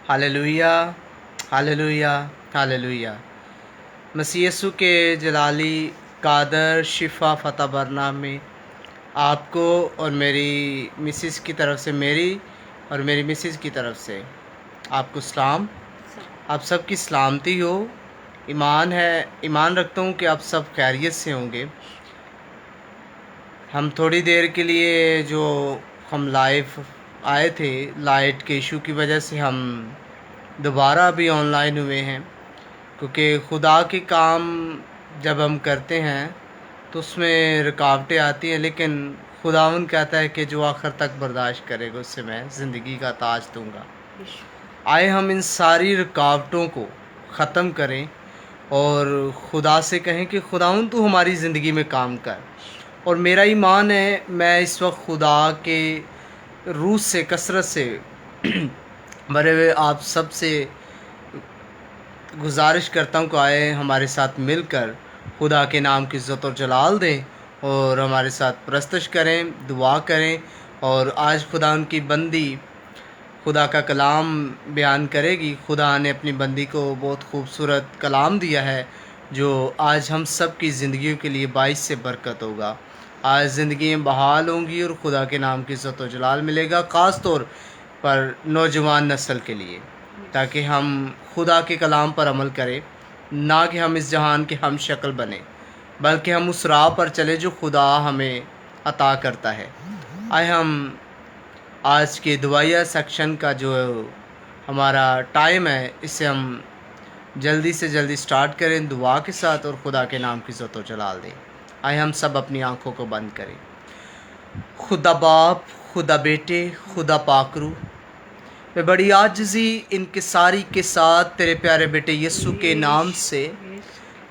Hallelujah, hallelujah, hallelujah. मसीह यीशु के जलाली कादर शिफा फ़तह बरना में आपको और मेरी मिसिस की तरफ से मेरी मिसिस की तरफ से आपको सलाम। आप सब की सलामती हो। ईमान रखता हूँ कि आप सब खैरियत से होंगे। हम थोड़ी देर के लिए जो हम लाइव आए थे, लाइट के इशू की वजह से हम दोबारा अभी ऑनलाइन हुए हैं, क्योंकि खुदा के काम जब हम करते हैं तो उसमें रुकावटें आती हैं, लेकिन खुदावंद कहता है कि जो आखिर तक बर्दाश्त करेगा उससे मैं ज़िंदगी का ताज दूंगा। आए हम इन सारी रुकावटों को ख़त्म करें और खुदा से कहें कि खुदावंद तू हमारी ज़िंदगी में काम कर। और मेरा ईमान है, मैं इस वक्त खुदा के रूह से कसरत से भरे हुए आप सब से गुजारिश करता हूँ कि आए हमारे साथ मिलकर खुदा के नाम की इज़्ज़त और जलाल दें और हमारे साथ प्रस्तश करें, दुआ करें। और आज खुदा उनकी बंदी खुदा का कलाम बयान करेगी। खुदा ने अपनी बंदी को बहुत खूबसूरत कलाम दिया है जो आज हम सब की ज़िंदगियों के लिए बाइस से बरकत होगा। आज ज़िंदगियाँ बहाल होंगी और खुदा के नाम की इज़्ज़त और जलाल मिलेगा, ख़ास तौर पर नौजवान नस्ल के लिए, ताकि हम खुदा के कलाम पर अमल करें, ना कि हम इस जहान के हम शक्ल बने, बल्कि हम उस राह पर चले जो खुदा हमें अता करता है। आए हम आज के दुआया सेक्शन का जो हमारा टाइम है, इसे हम जल्दी से जल्दी स्टार्ट करें दुआ के साथ और खुदा के नाम की इज़्ज़त और जलाल दें। आए हम सब अपनी आंखों को बंद करें। खुदा बाप, खुदा बेटे, खुदा पाकरू, मैं बड़ी आजिज़ी इनकिसारी के साथ तेरे प्यारे बेटे यीशु के नाम से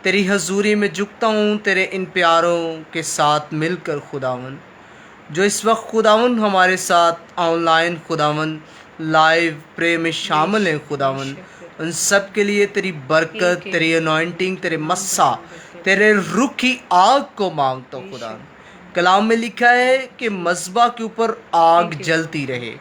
तेरी हजूरी में झुकता हूँ, तेरे इन प्यारों के साथ मिलकर खुदावन, जो इस वक्त खुदावन हमारे साथ ऑनलाइन खुदावन लाइव प्रे में शामिल हैं खुदावन, उन सब के लिए तेरी बरकत, तेरी अनॉइंटिंग, तेरे मस्सा, तेरे रूह की आग को मांगता हूँ खुदा। कलाम में लिखा है कि मस्बा के ऊपर आग जलती रहे।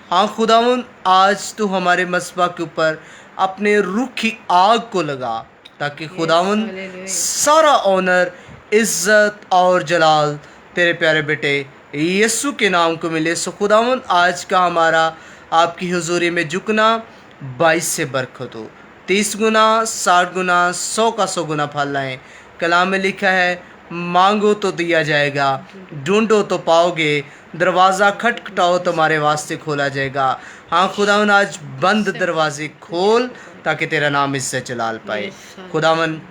हाँ खुदावन, आज तू हमारे मस्बा के ऊपर अपने रूह की आग को लगा, ताकि खुदावन सारा ऑनर, इज़्ज़त और जलाल तेरे प्यारे बेटे यीशु के नाम को मिले। सो खुदावन, आज का हमारा आपकी हुजूरी में झुकना 22 से बरकत हो, 30 गुना, 60 गुना, 100 का 100 गुना फल लाएँ। कलाम में लिखा है, मांगो तो दिया जाएगा, ढूंढो तो पाओगे, दरवाज़ा खटखटाओ तुम्हारे वास्ते खोला जाएगा। हाँ खुदावन, आज बंद दरवाजे खोल ताकि तेरा नाम इससे जलाल पाए। खुदावन,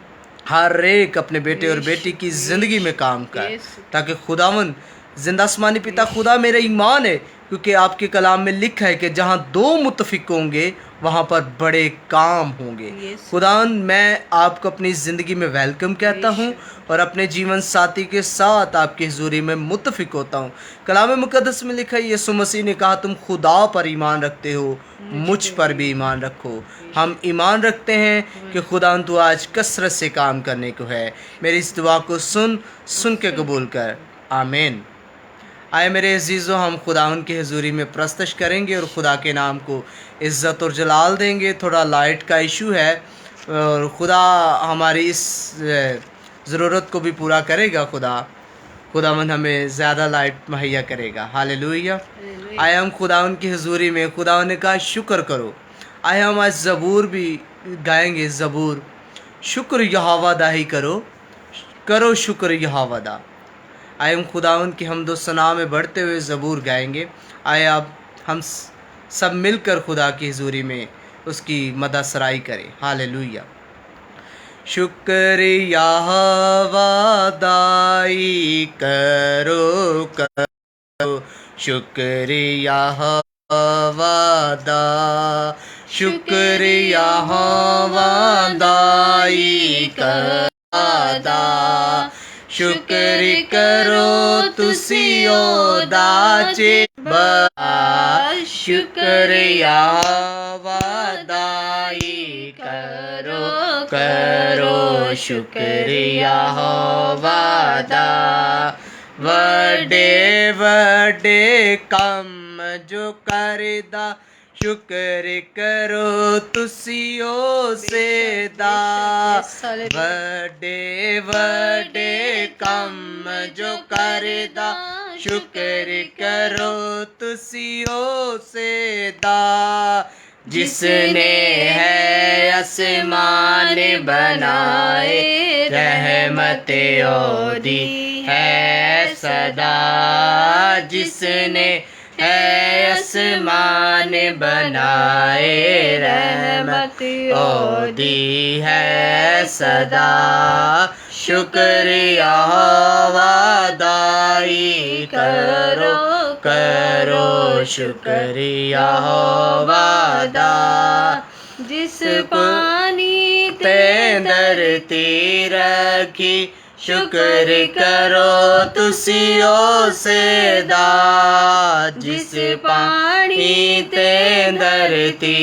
हर एक अपने बेटे और बेटी की ज़िंदगी में काम कर, ताकि खुदावन जिंदा आसमानी पिता खुदा, मेरा ईमान है, क्योंकि आपके कलाम में लिखा है कि जहाँ दो मुतफिक होंगे वहाँ पर बड़े काम होंगे। खुदावन, मैं आपको अपनी ज़िंदगी में वेलकम कहता हूँ और अपने जीवन साथी के साथ आपकी हुजूरी में मुतफिक होता हूँ। कलाम मुकद्दस में लिखा है, यीशु मसीह ने कहा, तुम खुदा पर ईमान रखते हो, मुझ पर भी ईमान रखो। हम ईमान रखते हैं कि खुदा तू आज कसरत से काम करने को है। मेरी इस दुआ को सुन के कबूल कर, आमीन। आए मेरे अजीज़ों, हम खुदावन की हजूरी में प्रस्तश करेंगे और खुदा के नाम को इज़्ज़त और जलाल देंगे। थोड़ा लाइट का इशू है और खुदा हमारी इस ज़रूरत को भी पूरा करेगा। खुदावन हमें ज़्यादा लाइट मुहैया करेगा। हालेलुया। आए हम खुदावन की हजूरी में, खुदावन ने कहा शुक्र करो। आए हम आज ज़बूर भी गाएंगे। ज़बूर, शुक्र यहोवा दा ही करो शुक्र यहोवा दा। आए हम खुदावन की हमदो सना में बढ़ते हुए ज़बूर गाएंगे। आए अब हम सब मिलकर खुदा की हजूरी में उसकी मदद सराई करें। हालेलुया। शुक्र यहोवा दाई करो शुक्र यहोवा दा, शुक्र यहोवा दाई दा, शुक्र करो तुसियो दाचे शुक्र यहोवा दाई करो शुक्र यहोवा दा। वडे वडे कम जो करदा शुक्र करो तुसियो सेदा वडे वडे कम जो करदा शुक्र करो तुसियो सेदा जिसने है आसमान बनाए रहमत ओदी है सदा जिसने है आसमान बनाए रहमत ओदी है सदा शुक्रिया वादाई करो करो शुक्रिया वादा जिस पानी ते धरती रखी शुक्र करो तुसियो सेदा जिस पानी ते धरती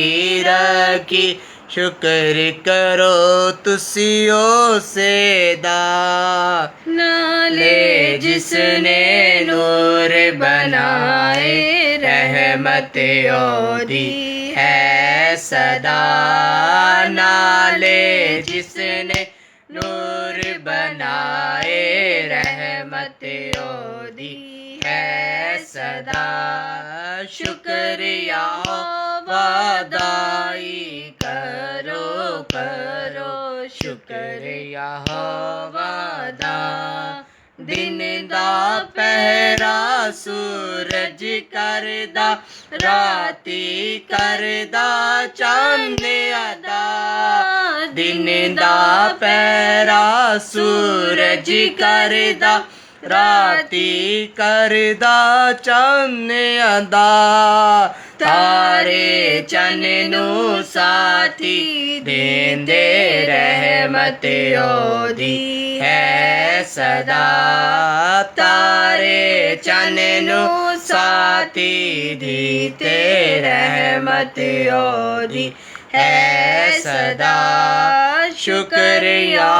रखी शुक्र करो तुसियो सेदा नाले जिसने नूर बनाए रहमत ओदी है सदा नाले जिसने नूर बनाए रहमत ओदी है सदा शुक्रिया वादाई करो करो शुक्रिया वादा दिन दा पहरा सूरज करदा राती करदा चंद अदा दिन दा पहरा सूरज करदा राती करदा चंद अदा तारे चन नू साथी देंदे रहमत ओदी है सदा तारे चन नू साथी दीते रहमत ओदी है सदा शुक्रिया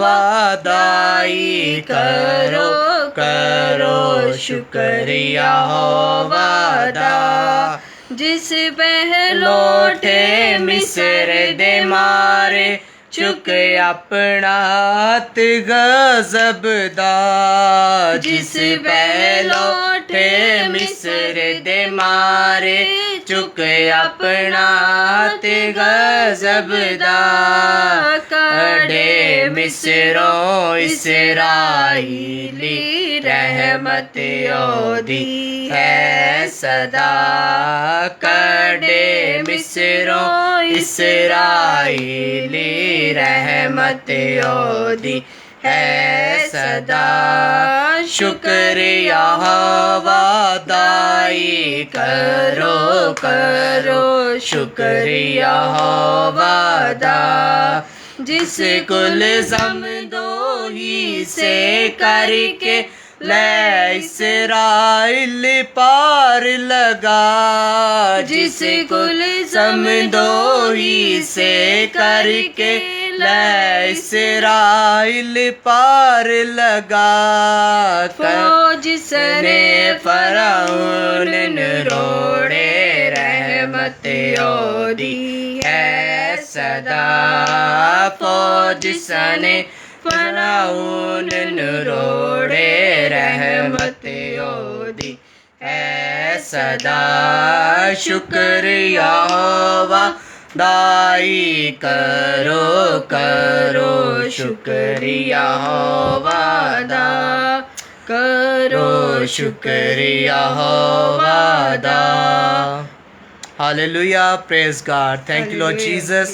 वादाई करो करो शुक्रिया वादा जिस पहलोठे मिस्र दे मारे चुक अपना हथ गजब दा जिस पहलोठे मिस्र दे मारे चुक अपना हथ गजब दा कड़े मिस्रों इसराइली रहमत ओदी है सदा कड़े मिस्रों इसराइली रहमत ओदी है सदा शुक्रिया वादाई करो करो शुक्रिया वादा जिस कुल समदो ही से करके ले इसराइल पार लगा जिस कुल समदो ही से करके ले इसराइल पार लगा जिसने फरौन रोड़े रहमत ओदी है सदा फौज सने फरौन रोड़े रहमत ओदी है सदा शुक्रिया वादाई करो करो शुक्रिया वादा करो शुक्रिया वादा hallelujah praise God thank you Lord Jesus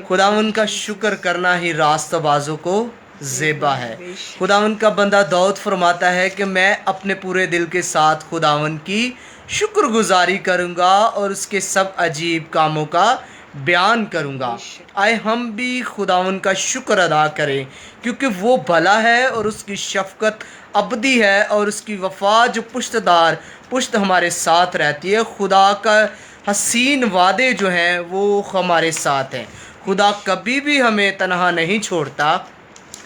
खुदावन का शुक्र करना ही रास्तबाजों को ज़ेबा है। खुदावन का बंदा दाऊद फरमाता है कि मैं अपने पूरे दिल के साथ खुदावन की शुक्रगुजारी करूँगा और उसके सब अजीब कामों का बयान करूँगा। आए हम भी खुदावन का शुक्र अदा करें क्योंकि वो भला है और उसकी शफ़क़त अबदी है और उसकी वफ़ा जो पुश्त हमारे साथ रहती है। खुदा का हसीन वादे जो हैं वो हमारे साथ हैं। खुदा कभी भी हमें तन्हा नहीं छोड़ता।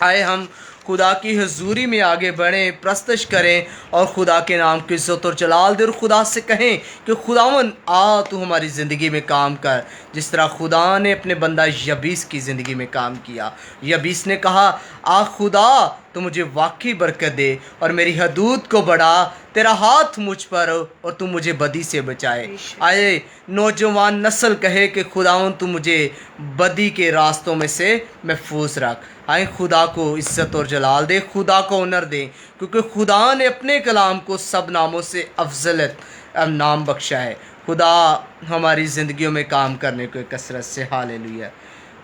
आए हम खुदा की हजूरी में आगे बढ़ें, प्रस्तश करें और खुदा के नाम की इज़्ज़त और जलाल दें और खुदा से कहें कि खुदावन आ तू हमारी ज़िंदगी में काम कर, जिस तरह खुदा ने अपने बंदा यबीस की ज़िंदगी में काम किया। यबीस ने कहा आ खुदा तो मुझे वाकई बरकत दे और मेरी हदूद को बढ़ा, तेरा हाथ मुझ पर हो और तू मुझे बदी से बचाए। आए नौजवान नस्ल कहे कि खुदावन तू मुझे बदी के रास्तों में से महफूज रख। आए खुदा को इज़्ज़त और जलाल दे, खुदा को ऑनर दें, क्योंकि खुदा ने अपने कलाम को सब नामों से अफजलत नाम बख्शा है। खुदा हमारी ज़िंदगियों में काम करने को कसरत से। हालेलुया।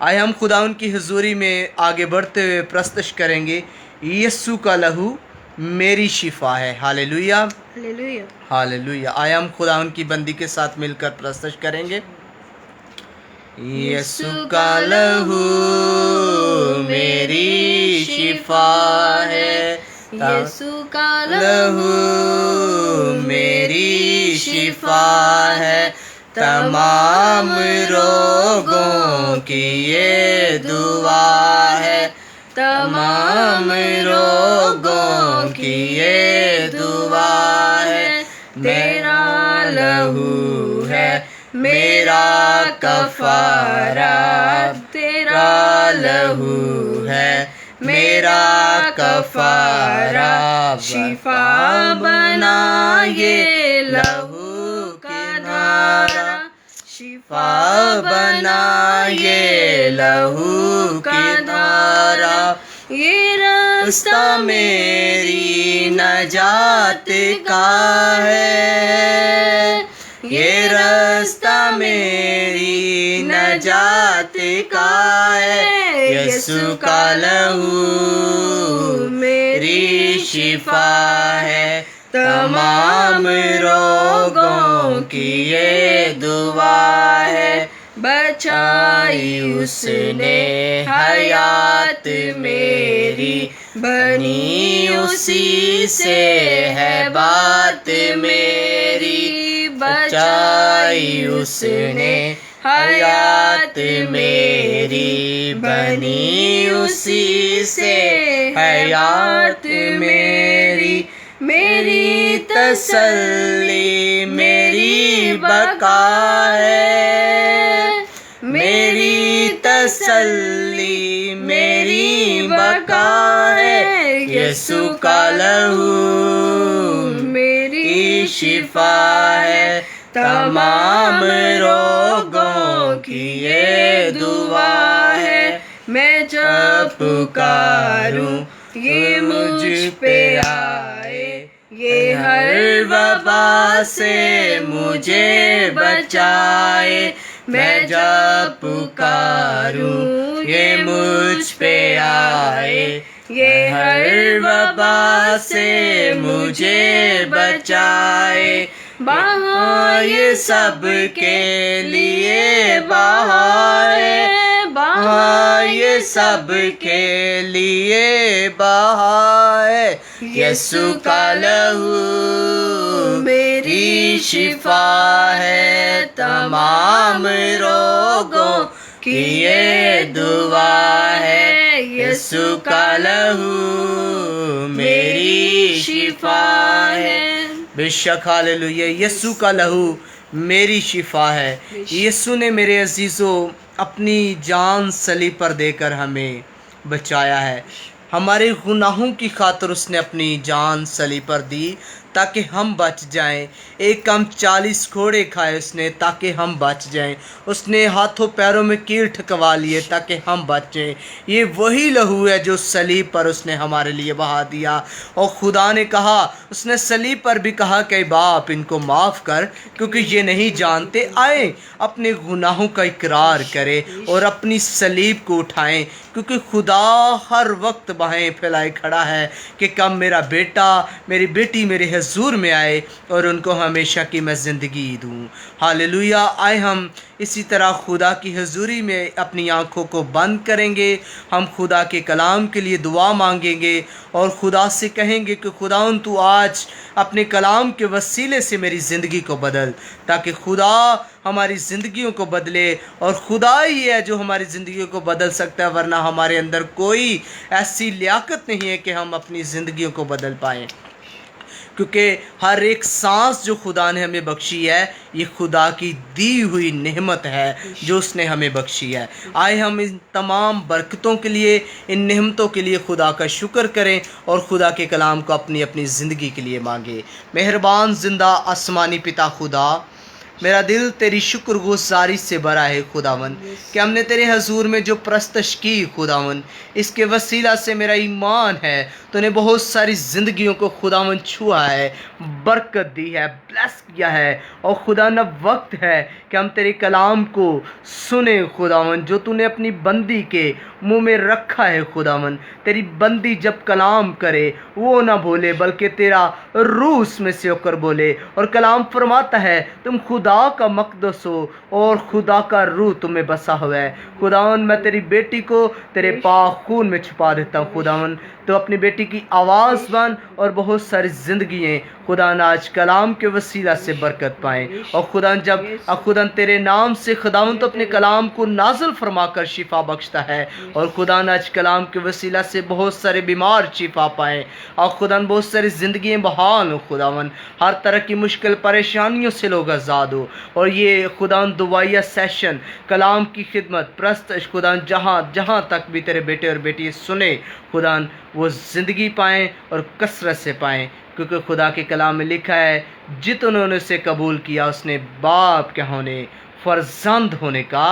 आए हम खुदा उनकी हजूरी में आगे बढ़ते हुए प्रस्तश करेंगे, यीशु का लहू मेरी शिफा है। Hallelujah hallelujah. हालेलुया। आए हम खुदा उनकी बंदी के साथ मिलकर प्रस्तश करेंगे, यीशु का लहू मेरी शिफा है, यीशु का लहू मेरी शिफा है, तमाम रोगों की ये दुआ है, तमाम रोगों की ये दुआ है। मेरा लहू है मेरा कफारा, तेरा लहू है मेरा कफारा, शिफा बना ये लहू का धारा, शिफा बना ये लहू का धारा। ये रास्ता मेरी नजात का है, ये रास्ता मेरी नजात का है, यीशु का लहू मेरी शिफा है, तमाम रोगों की ये दुआ है। बचाई उसने हयात मेरी, बनी उसी से है बात मेरी, बचाई उसने हयात मेरी, बनी उसी से हयात मेरी। मेरी तसल्ली मेरी बका है, मेरी तसल्ली मेरी बका है, यीशु का लहू मेरी शिफा है, तमाम रोगों की ये दुआ है। मैं जब पुकारूं ये मुझ पे आए, ये हर वबा से मुझे बचाए। मैं जब पुकारूं ये मुझ पे आए, ये हर वबा से मुझे बचाए। बहा ये सब के लिए बहा है, बहा ये सब के लिए बहा है, यीशु का लहू मेरी शिफा है, तमाम रोगों की ये दुआ है, यीशु का लहू मेरी शिफा है। बेशक हालेलुया। यीशु का लहू मेरी शिफा है। यीशु ने मेरे अजीज़ों अपनी जान सलीब पर देकर हमें बचाया है। हमारे गुनाहों की खातिर उसने अपनी जान सलीब पर दी ताकि हम बच जाएं। एक कम 40 घोड़े खाए उसने ताकि हम बच जाएं। उसने हाथों पैरों में कील ठकवा लिए ताकि हम बचें। ये वही लहू है जो सलीब पर उसने हमारे लिए बहा दिया। और खुदा ने कहा, उसने सलीब पर भी कहा कि बाप इनको माफ़ कर क्योंकि ये नहीं जानते। आए अपने गुनाहों का इकरार करें और अपनी सलीब को उठाएं, क्योंकि खुदा हर वक्त बाहें फैलाए खड़ा है कि कब मेरा बेटा मेरी बेटी मेरे हजूर में आए और उनको हमेशा की मैं ज़िंदगी दूँ। हालेलुया। आए हम इसी तरह खुदा की हजूरी में अपनी आँखों को बंद करेंगे, हम खुदा के कलाम के लिए दुआ मांगेंगे और खुदा से कहेंगे कि खुदावंद तू आज अपने कलाम के वसीले से मेरी ज़िंदगी को बदल, ताकि खुदा हमारी ज़िंदगियों को बदले। और खुदा ही है जो हमारी ज़िंदगियों को बदल सकता है, वरना हमारे अंदर कोई ऐसी लियाकत नहीं है कि हम अपनी ज़िंदगियों को बदल पाएँ, क्योंकि हर एक सांस जो खुदा ने हमें बख्शी है ये खुदा की दी हुई नेमत है जो उसने हमें बख्शी है। आए हम इन तमाम बरकतों के लिए, इन नेमतों के लिए खुदा का शुक्र करें और खुदा के कलाम को अपनी अपनी ज़िंदगी के लिए मांगे। मेहरबान जिंदा आसमानी पिता खुदा, मेरा दिल तेरी शुक्रगुजारी से भरा है खुदावन कि हमने तेरे हजूर में जो प्रस्तश की खुदावन, इसके वसीला से मेरा ईमान है तूने बहुत सारी ज़िंदगियों को खुदावन छुआ है, बरकत दी है, ब्लेस किया है। और खुदा न वक्त है कि हम तेरे कलाम को सुने खुदावन, जो तूने अपनी बंदी के मुंह में रखा है खुदावन। तेरी बंदी जब कलाम करे वो ना बोले बल्कि तेरा रूह उसमें से होकर बोले। और कलाम फरमाता है तुम खुदा का मक़दस हो और खुदा का रूह तुम्हें बसा हुआ है। खुदावन मैं तेरी बेटी को तेरे पाक खून में छुपा देता हूँ खुदावन, तो अपनी बेटी की आवाज़ बन और बहुत सारी ज़िंदगियाँ खुदा आज कलाम के वसीला से बरकत पाएँ। और खुदा जब खुदा तेरे नाम से खुदावन तो अपने कलाम को नाज़िल फरमा कर शिफा बख्शता है, और खुदा आज कलाम के वसीला से बहुत सारे बीमार शिफा पाएँ और खुदा बहुत सारी ज़िंदगियाँ बहाल हो खुदावन, हर तरह की मुश्किल परेशानियों से लोग आज़ाद हो। और ये खुदा दुआया सेशन कलाम की खिदमत प्रस्तश खुदा जहाँ जहाँ तक भी तेरे बेटे और बेटी सुने खुदा वो ज़िंदगी पाएँ और कसरत से पाएँ, क्योंकि खुदा के कलाम में लिखा है जितनों ने उसे कबूल किया उसने बाप के होने फर्जंद होने का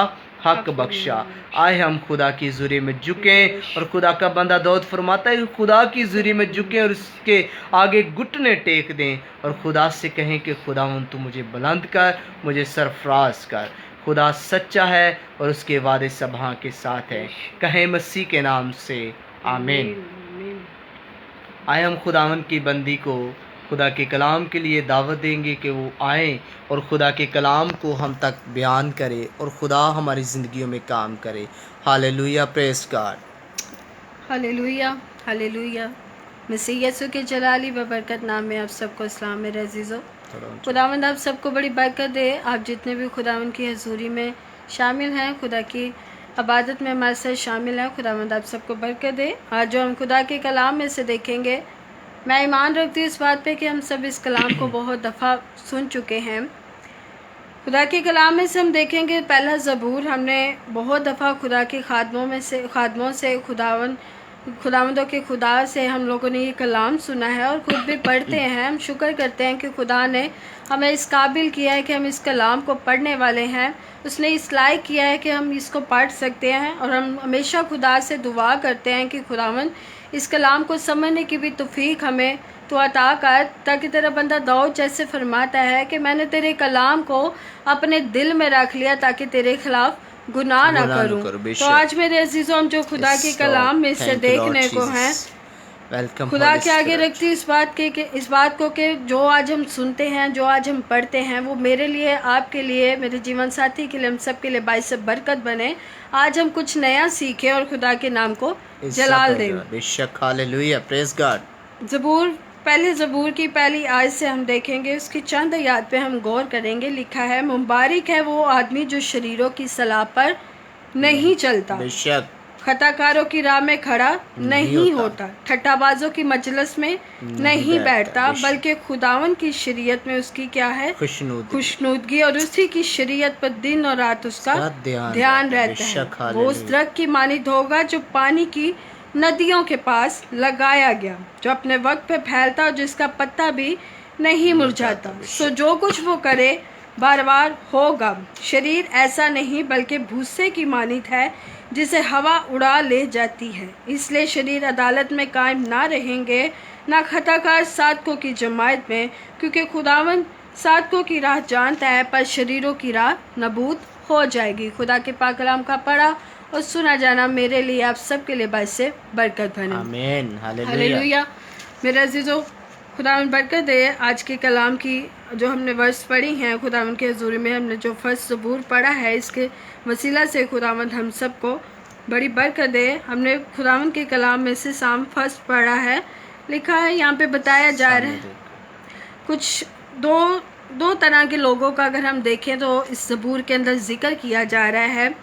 हक बख्शा। आए हम खुदा की ज़ुरी में झुकें, और खुदा का बंदा दाऊद फरमाता है कि खुदा की ज़ुरी में झुकें और उसके आगे घुटने टेक दें और खुदा से कहें कि खुदावंद तू मुझे बुलंद कर, मुझे सरफराज कर। खुदा सच्चा है और उसके वादे सब हाँ के साथ है। कहें मसीह के नाम से आमीन। आए हम खुदावंद की बंदी को खुदा के कलाम के लिए दावत देंगे कि वो आएँ और खुदा के कलाम को हम तक बयान करे और खुदा हमारी ज़िंदगियों में काम करे। Hallelujah, praise God. Hallelujah hallelujah. मसीह यीशु के जलाली व बरकत नाम में आप सबको इस्लाम में अज़ीज़ो। खुदावंद आप सबको बड़ी बरकत दे। आप जितने भी खुदावंद की हजूरी में शामिल हैं, खुदा की इबादत में हमारे साथ शामिल हैं, खुदावंद आप सबको बरकत दे। आज जो हम खुदा के कलाम में से देखेंगे, मैं ईमान रखती हूँ इस बात पे कि हम सब इस कलाम को बहुत दफ़ा सुन चुके हैं। खुदा के कलाम में से हम देखेंगे पहला ज़बूर, हमने बहुत दफ़ा खुदा के खादमों से खुदावंदों के खुदा से हम लोगों ने ये कलाम सुना है और ख़ुद भी पढ़ते हैं। हम शुक्र करते हैं कि खुदा ने हमें इस काबिल किया है कि हम इस कलाम को पढ़ने वाले हैं। उसने इस लायक किया है कि हम इसको पढ़ सकते हैं, और हम हमेशा खुदा से दुआ करते हैं कि खुदावंद इस कलाम को समझने की भी तौफीक हमें तो अता कर, ताकि तेरा बंदा दाऊद जैसे फरमाता है कि मैंने तेरे कलाम को अपने दिल में रख लिया ताकि तेरे खिलाफ गुनाह ना करूं। तो आज मेरे अजीज़ों, हम जो खुदा के कलाम में से देखने को हैं, खुदा के आगे रखती इस बात को कि जो आज हम सुनते हैं, जो आज हम पढ़ते हैं, वो मेरे लिए, आपके लिए, मेरे जीवन साथी के लिए, हम सब के लिए बाइस बरकत बने। आज हम कुछ नया सीखें और खुदा के नाम को जलाल दें। बेशक, हालेलुया, प्रेज़ गॉड। पहले ज़बूर की पहली आयत से हम देखेंगे, उसकी चंद आयत पे हम गौर करेंगे। लिखा है, मुबारक है वो आदमी जो शरीरों की सलाह पर नहीं चलता, बेशक खताकारों की राह में खड़ा नहीं होता, ठट्ठाबाजों की मजलिस में नहीं बैठता, बल्कि खुदावन की शरीयत में उसकी क्या है, खुशनुदगी, और उसी की शरीयत पर दिन और रात उसका ध्यान रहता है। वो उस दरख्त की मानित होगा जो पानी की नदियों के पास लगाया गया, जो अपने वक्त पे फैलता और जिसका पत्ता भी नहीं मुरझाता। सो जो कुछ वो करे बार बार होगा। शरीर ऐसा नहीं बल्कि भूसे की मानित है जिसे हवा उड़ा ले जाती है। इसलिए शरीर अदालत में कायम ना रहेंगे, ना खताकार साधकों की जमात में, क्योंकि खुदावंद साधकों की राह जानता है पर शरीरों की राह नबूद हो जाएगी। खुदा के पाक कलाम का पढ़ा और सुना जाना मेरे लिए, आप सब के लिए बाइस से बरकत बने। आमीन, हालेलुया। मेरे अजीजों, खुदावंद बरकत दे। आज के कलाम की जो हमने वर्स पढ़ी हैं, खुदावंद के हजूरी में हमने जो फर्स्ट ज़बूर पढ़ा है, इसके वसीला से खुदावंद हम सबको बड़ी बरकत दे। हमने खुदावंद के कलाम में से साम फर्स्ट पढ़ा है। लिखा है यहाँ पे, बताया जा रहा है कुछ दो तरह के लोगों का अगर हम देखें तो इस ज़बूर के अंदर जिक्र किया जा रहा है।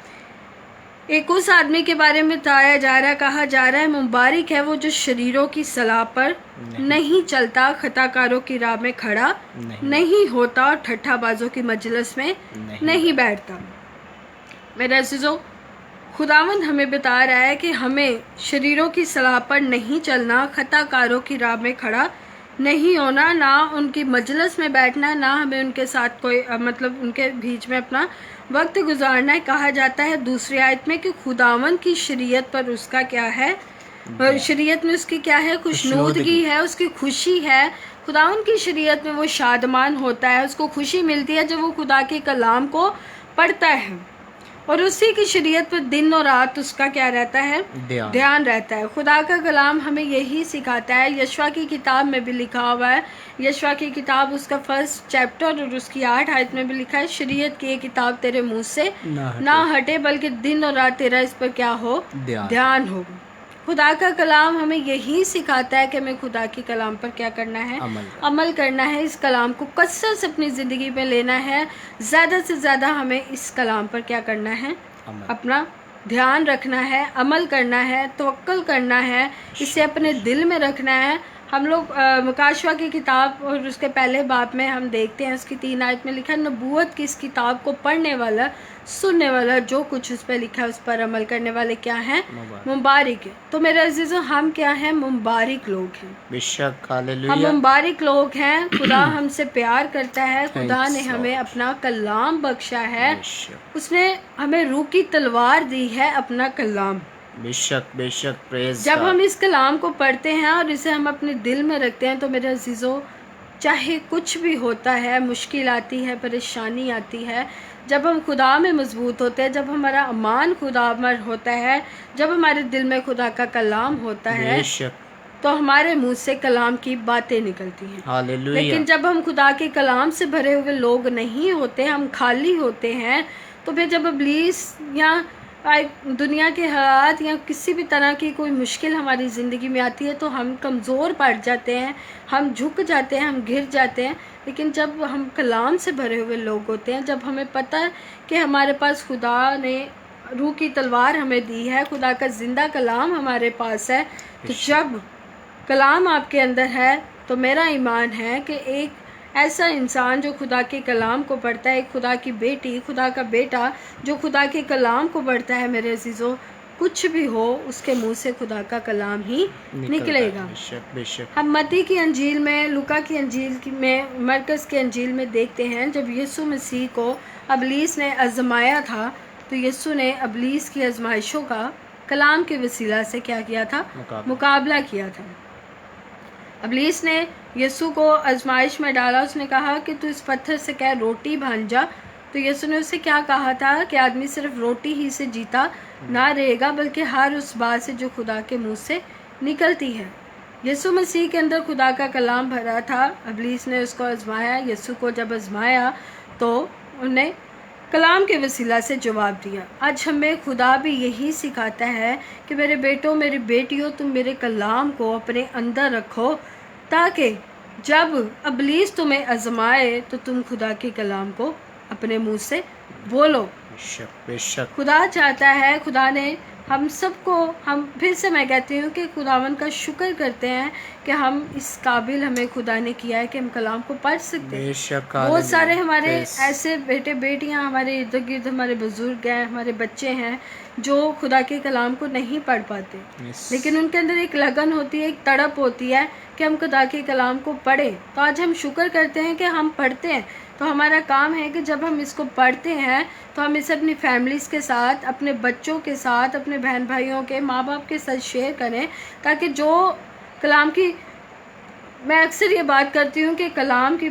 एक उस आदमी के बारे में बताया जा रहा है, कहा जा रहा है मुबारक है वो जो शरीरों की सलाह पर नहीं चलता, खताकारों की राह में खड़ा नहीं होता और ठट्ठाबाजों की मजलिस में नहीं बैठता। मेरे अज़ीज़ों, खुदावंद हमें बता रहा है कि हमें शरीरों की सलाह पर नहीं चलना, खताकारों की राह में खड़ा नहीं होना, ना उनकी मजलिस में बैठना, ना हमें उनके साथ कोई मतलब उनके बीच में अपना वक्त गुजारना है। कहा जाता है दूसरी आयत में कि खुदावंद की शरीयत पर उसका क्या है, शरीयत में उसकी क्या है, खुशनुदगी है, उसकी खुशी है। खुदावंद की शरीयत में वो शादमान होता है, उसको खुशी मिलती है जब वो खुदा के कलाम को पढ़ता है, और उसी की शरीयत पर दिन और रात उसका क्या रहता है, ध्यान रहता है। खुदा का कलाम हमें यही सिखाता है। यशवा की किताब में भी लिखा हुआ है, यशवा की किताब उसका 1 चैप्टर और उसकी 8 आयत में भी लिखा है, शरीयत की ये किताब तेरे मुंह से ना हटे बल्कि दिन और रात तेरा इस पर क्या हो, ध्यान हो। खुदा का कलाम हमें यही सिखाता है कि हमें खुदा के कलाम पर क्या करना है, अमल करना है। इस कलाम को कसरत से अपनी ज़िंदगी में लेना है। ज़्यादा से ज़्यादा हमें इस कलाम पर क्या करना है, अपना ध्यान रखना है, अमल करना है, तवक्कल करना है, इसे अपने दिल में रखना है। हम लोग मुकाशवा की किताब और उसके पहले बाब में हम देखते हैं, उसकी 3 आयत में लिखा है, नबूवत की इस किताब को पढ़ने वाला, सुनने वाला, जो कुछ उस पर लिखा है उस पर अमल करने वाले क्या हैं, मुबारक है। तो मेरे अजीज़ों, हम क्या हैं, मुबारक लोग हैं। बेशक, हम मुबारक लोग हैं। खुदा हमसे प्यार करता है। खुदा ने हमें अपना कलाम बख्शा है, उसने हमें रूह की तलवार दी है, अपना कलाम। बेशक बेशक, प्रेज़ जब हम इस कलाम को पढ़ते हैं और इसे हम अपने दिल में रखते हैं तो मेरे अजीज़ों, चाहे कुछ भी होता है, मुश्किल आती है, परेशानी आती है, जब हम खुदा में मजबूत होते हैं, जब हमारा ईमान खुदा में होता है, जब हमारे दिल में खुदा का कलाम होता है, तो हमारे मुंह से कलाम की बातें निकलती हैं। हालेलुया। लेकिन जब हम खुदा के कलाम से भरे हुए लोग नहीं होते, हम खाली होते हैं, तो फिर जब इब्लीस या दुनिया के हालात या किसी भी तरह की कोई मुश्किल हमारी ज़िंदगी में आती है तो हम कमज़ोर पड़ जाते हैं, हम झुक जाते हैं, हम गिर जाते हैं। लेकिन जब हम कलाम से भरे हुए लोग होते हैं, जब हमें पता है कि हमारे पास खुदा ने रूह की तलवार हमें दी है, खुदा का ज़िंदा कलाम हमारे पास है, तो जब कलाम आपके अंदर है तो मेरा ईमान है कि एक ऐसा इंसान जो खुदा के कलाम को पढ़ता है, खुदा की बेटी, खुदा का बेटा जो खुदा के कलाम को पढ़ता है, मेरे अजीज़ों, कुछ भी हो उसके मुंह से खुदा का कलाम ही निकलेगा। हम मत्ती की अंजील में, लूका की अंजील में, मरकज़ की अंजील में देखते हैं, जब यीशु मसीह को इब्लीस ने आजमाया था तो यीशु ने इब्लीस की आजमाइशों का कलाम के वसीला से क्या किया था, मुकाबला किया था। इब्लीस ने यीशु को आजमाइश में डाला, उसने कहा कि तू इस पत्थर से क्या रोटी बन जा। तो यीशु ने उससे क्या कहा था कि आदमी सिर्फ रोटी ही से जीता ना रहेगा बल्कि हर उस बात से जो खुदा के मुंह से निकलती है। यीशु मसीह के अंदर खुदा का कलाम भरा था। इब्लीस ने उसको आजमाया, यीशु को जब आजमाया तो उन्हें कलाम के वसीला से जवाब दिया। आज हमें खुदा भी यही सिखाता है कि मेरे बेटों, मेरी बेटियों, तुम मेरे कलाम को अपने अंदर रखो ताकि जब इब्लीस तुम्हें आजमाए तो तुम खुदा के कलाम को अपने मुंह से बोलो। बेशक खुदा चाहता है, खुदा ने हम सबको, हम फिर से मैं कहती हूँ कि खुदावन का शुक्र करते हैं कि हम इस काबिल हमें खुदा ने किया है कि हम कलाम को पढ़ सकते हैं। बहुत सारे हमारे ऐसे बेटे बेटियाँ, हमारे इर्द गिर्द हमारे बुजुर्ग हैं, हमारे बच्चे हैं जो खुदा के कलाम को नहीं पढ़ पाते, लेकिन उनके अंदर एक लगन होती है, एक तड़प होती है कि हम खुदा के कलाम को पढ़ें। तो आज हम शुक्र करते हैं कि हम पढ़ते हैं। तो हमारा काम है कि जब हम इसको पढ़ते हैं तो हम इसे अपनी फैमिलीज़ के साथ, अपने बच्चों के साथ, अपने बहन भाइयों के, माँ बाप के साथ शेयर करें, ताकि जो कलाम की, मैं अक्सर ये बात करती हूँ कि कलाम की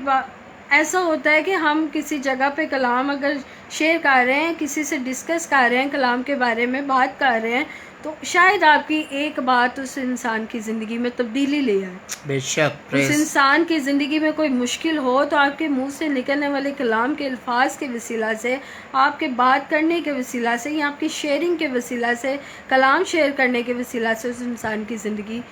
ऐसा होता है कि हम किसी जगह पे कलाम अगर शेयर कर रहे हैं, किसी से डिस्कस कर रहे हैं, कलाम के बारे में बात कर रहे हैं, तो शायद आपकी एक बात उस इंसान की ज़िंदगी में तब्दीली ले आए। बेशक। उस इंसान की ज़िंदगी में कोई मुश्किल हो तो आपके मुंह से निकलने वाले कलाम के अल्फाज के वसीला से, आपके बात करने के वसीला से, या आपकी शेयरिंग के वसीला से, कलाम शेयर करने के वसीला से उस इंसान की ज़िंदगी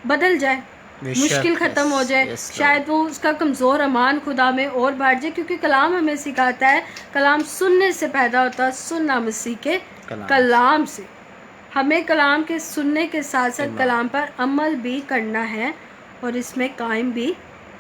बदल जाए, मुश्किल ख़त्म हो जाए। शायद वो उसका कमज़ोर ईमान खुदा में और बढ़ जाए, क्योंकि कलाम हमें सिखाता है कलाम सुनने से पैदा होता है, सुनना मसीह के कलाम से। हमें कलाम के सुनने के साथ साथ कलाम पर अमल भी करना है और इसमें कायम भी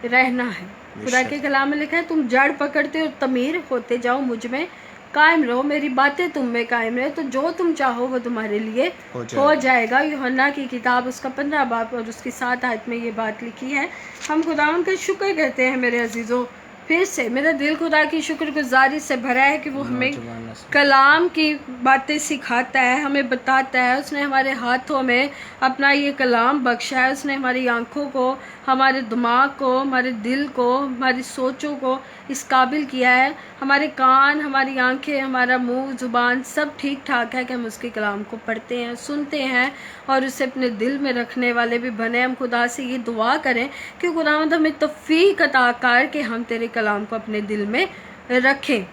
रहना है। खुदा के कलाम में लिखा है, तुम जड़ पकड़ते और तमीर होते जाओ, मुझ में कायम रहो, मेरी बातें तुम में कायम रहे, तो जो तुम चाहो वो तुम्हारे लिए हो जाएगा। यूहन्ना की किताब उसका 15 बाब और उसकी 7 आयत में ये बात लिखी है। हम खुदावन का शुक्र करते हैं मेरे अजीज़ों। फिर से मेरा दिल खुदा की शुक्रगुजारी से भरा है कि वो हमें कलाम की बातें सिखाता है, हमें बताता है। उसने हमारे हाथों में अपना ये कलाम बख्शा है। उसने हमारी आँखों को, हमारे दिमाग को, हमारे दिल को, हमारी सोचों को इस काबिल किया है। हमारे कान, हमारी आँखें, हमारा मुंह, ज़ुबान सब ठीक ठाक है कि हम उसके कलाम को पढ़ते हैं, सुनते हैं और उसे अपने दिल में रखने वाले भी बने। हम खुदा से ये दुआ करें कि खुदावंद हमें तौफीक अता कर कि हम तेरे कलाम को अपने दिल में रखें,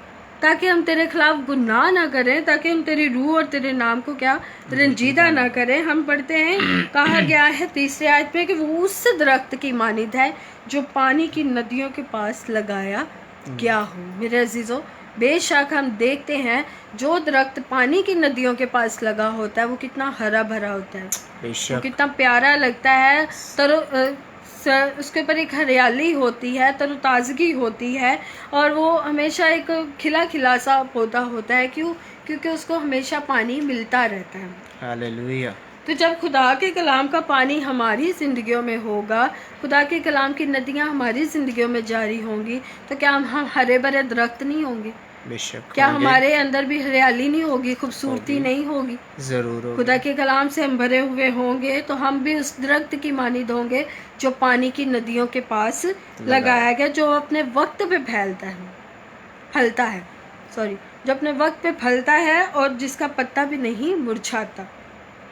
ताकि हम तेरे खिलाफ गुनाह ना करें, ताकि हम तेरी रूह और तेरे नाम को क्या रंजीदा ना करें। हम पढ़ते हैं, कहा गया है 3री आयत में कि वो उस दरख्त की मानिद है जो पानी की नदियों के पास लगाया गया हो। मेरे अजीज़ों, बेशक हम देखते हैं जो दरख्त पानी की नदियों के पास लगा होता है वो कितना हरा भरा होता है, वो कितना प्यारा लगता है। उसके ऊपर एक हरियाली होती है, तरोताज़गी होती है और वो हमेशा एक खिला खिला सा पौधा होता है। क्यों? क्योंकि उसको हमेशा पानी मिलता रहता है। हालेलुया। तो जब खुदा के कलाम का पानी हमारी ज़िंदगियों में होगा, खुदा के कलाम की नदियाँ हमारी ज़िंदगियों में जारी होंगी, तो क्या हम हरे भरे दरख्त नहीं होंगे? बेशक। क्या हमारे अंदर भी हरियाली नहीं होगी, खूबसूरती नहीं होगी? ज़रूर होगी। खुदा के कलाम से हम भरे हुए होंगे तो हम भी उस दरख्त की मानिद होंगे जो पानी की नदियों के पास लगाया गया, जो अपने वक्त पे फलता है जो अपने वक्त पे फलता है और जिसका पत्ता भी नहीं मुरझाता।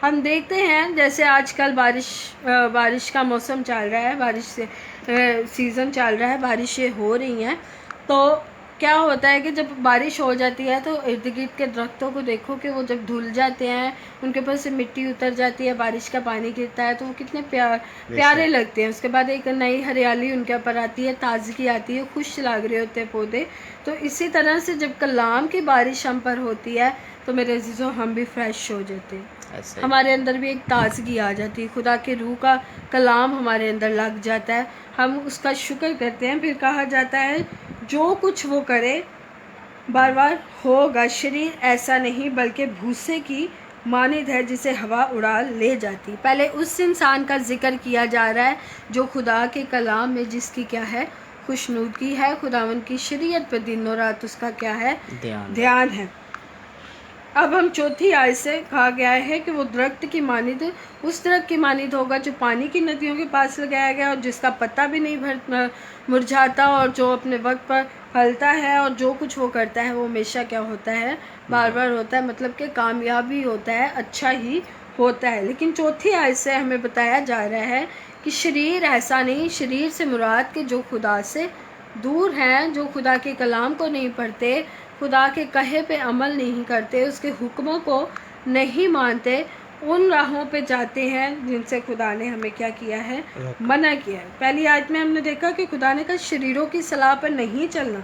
हम देखते हैं जैसे आजकल बारिश का मौसम चल रहा है, बारिश से सीज़न चल रहा है, बारिशें हो रही हैं, तो क्या होता है कि जब बारिश हो जाती है तो इर्द गिर्द के दरख्तों को देखो कि वो जब धुल जाते हैं, उनके ऊपर से मिट्टी उतर जाती है, बारिश का पानी गिरता है, तो वो कितने प्यारे लगते हैं। उसके बाद एक नई हरियाली उनके ऊपर आती है, ताजगी आती है, खुश लग रहे होते हैं पौधे। तो इसी तरह से जब कलाम की बारिश हम पर होती है तो मेरे अजीज़ों हम भी फ्रेश हो जाते हैं, हमारे अंदर भी एक ताजगी आ जाती है, खुदा के रूह का कलाम हमारे अंदर लग जाता है, हम उसका शुक्र करते हैं। फिर कहा जाता है जो कुछ वो करे बार बार होगा, शरीर ऐसा नहीं बल्कि भूसे की मानिद है जिसे हवा उड़ा ले जाती। पहले उस इंसान का जिक्र किया जा रहा है जो खुदा के कलाम में जिसकी क्या है, खुशनुदगी है, खुदावन की शरीयत पर दिन और रात उसका क्या है, ध्यान है। अब हम 4थी आयत से कहा गया है कि वो दरख्त की मानिद उस दरख्त की मानिद होगा जो पानी की नदियों के पास लगाया गया और जिसका पत्ता भी नहीं मुरझाता और जो अपने वक्त पर फलता है और जो कुछ वो करता है वो हमेशा क्या होता है, बार बार होता है, मतलब कि कामयाबी होता है, अच्छा ही होता है। लेकिन 4थी आयत से हमें बताया जा रहा है कि शरीर ऐसा नहीं, शरीर से मुराद के जो खुदा से दूर हैं, जो खुदा के कलाम को नहीं पढ़ते, खुदा के कहे पे अमल नहीं करते, उसके हुक्मों को नहीं मानते, उन राहों पे जाते हैं जिनसे खुदा ने हमें क्या किया है, मना किया है। पहली आयत में हमने देखा कि खुदा ने कहा शरीरों की सलाह पर नहीं चलना,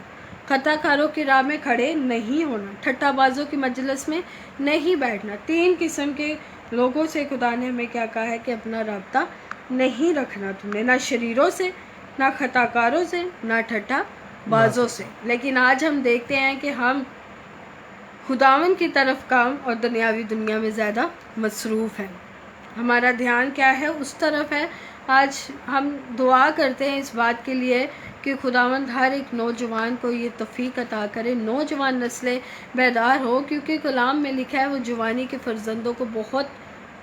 खताकारों की राह में खड़े नहीं होना, ठट्ठाबाजों की मजलिस में नहीं बैठना। 3 किस्म के लोगों से खुदा ने हमें क्या कहा है कि अपना राब्ता नहीं रखना तुमने, ना शरीरों से, ना खताकारों से, ना ठट्ठा बाजों से। लेकिन आज हम देखते हैं कि हम खुदावन की तरफ काम और दुनियावी दुनिया में ज़्यादा मसरूफ़ हैं, हमारा ध्यान क्या है, उस तरफ है। आज हम दुआ करते हैं इस बात के लिए कि खुदावंद हर एक नौजवान को ये तौफीक अता करे, नौजवान नस्लें बेदार हो, क्योंकि कलाम में लिखा है वो जवानी के फर्जंदों को बहुत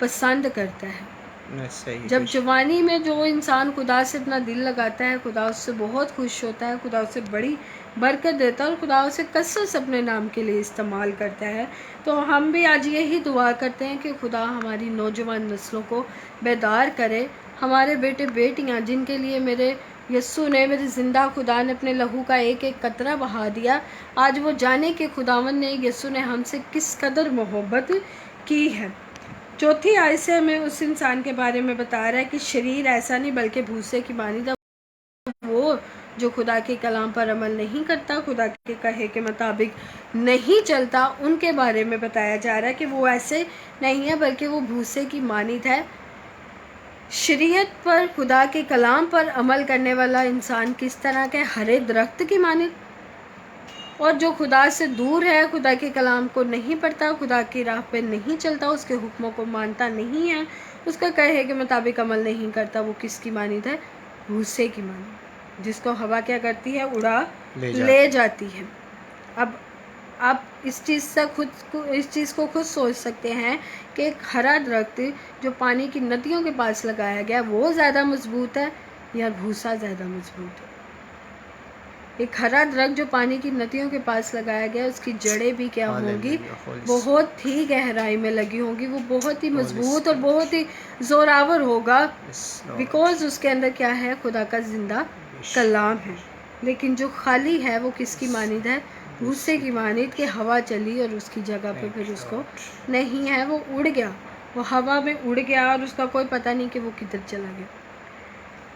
पसंद करता है। सही जब जवानी में जो इंसान खुदा से अपना दिल लगाता है, खुदा उससे बहुत खुश होता है, खुदा उससे बड़ी बरकत देता है और खुदा उसे कसरत से अपने नाम के लिए इस्तेमाल करता है। तो हम भी आज यही दुआ करते हैं कि खुदा हमारी नौजवान नस्लों को बेदार करे। हमारे बेटे बेटियां जिनके लिए मेरे यस्सु ने, मेरे ज़िंदा खुदा ने अपने लहू का एक एक कतरा बहा दिया, आज वो जाने कि खुदावन ने, यस्सु ने हमसे किस कदर मोहब्बत की है। चौथी आयत से हमें उस इंसान के बारे में बता रहा है कि शरीर ऐसा नहीं बल्कि भूसे की मानी था, वो जो खुदा के कलाम पर अमल नहीं करता, खुदा के कहे के मुताबिक नहीं चलता, उनके बारे में बताया जा रहा है कि वो ऐसे नहीं है बल्कि वो भूसे की मानित है। शरीयत पर, खुदा के कलाम पर अमल करने वाला इंसान किस तरह के हरे दरख्त की मानित, और जो खुदा से दूर है, खुदा के कलाम को नहीं पढ़ता, खुदा की राह पे नहीं चलता, उसके हुक्मों को मानता नहीं है, उसका कहे के मुताबिक अमल नहीं करता, वो किसकी मानित है? भूसे की मानित, जिसको हवा क्या करती है? उड़ा ले जाती है। अब आप इस चीज़ को खुद सोच सकते हैं कि एक हरा दरख्त जो पानी की नदियों के पास लगाया गया, वो ज़्यादा मजबूत है या भूसा ज़्यादा मजबूत है? एक हरा दरख्त जो पानी की नदियों के पास लगाया गया, उसकी जड़ें भी क्या होंगी? बहुत ही गहराई में लगी होंगी, वो बहुत ही मजबूत और बहुत ही जोरावर होगा, बिकॉज उसके अंदर क्या है? खुदा का जिंदा कलाम है। लेकिन जो खाली है वो किसकी मानिद है? भूसे की मानिद, कि हवा चली और उसकी जगह पे फिर उसको नहीं है, वो उड़ गया, वो हवा में उड़ गया और उसका कोई पता नहीं कि वो किधर चला गया।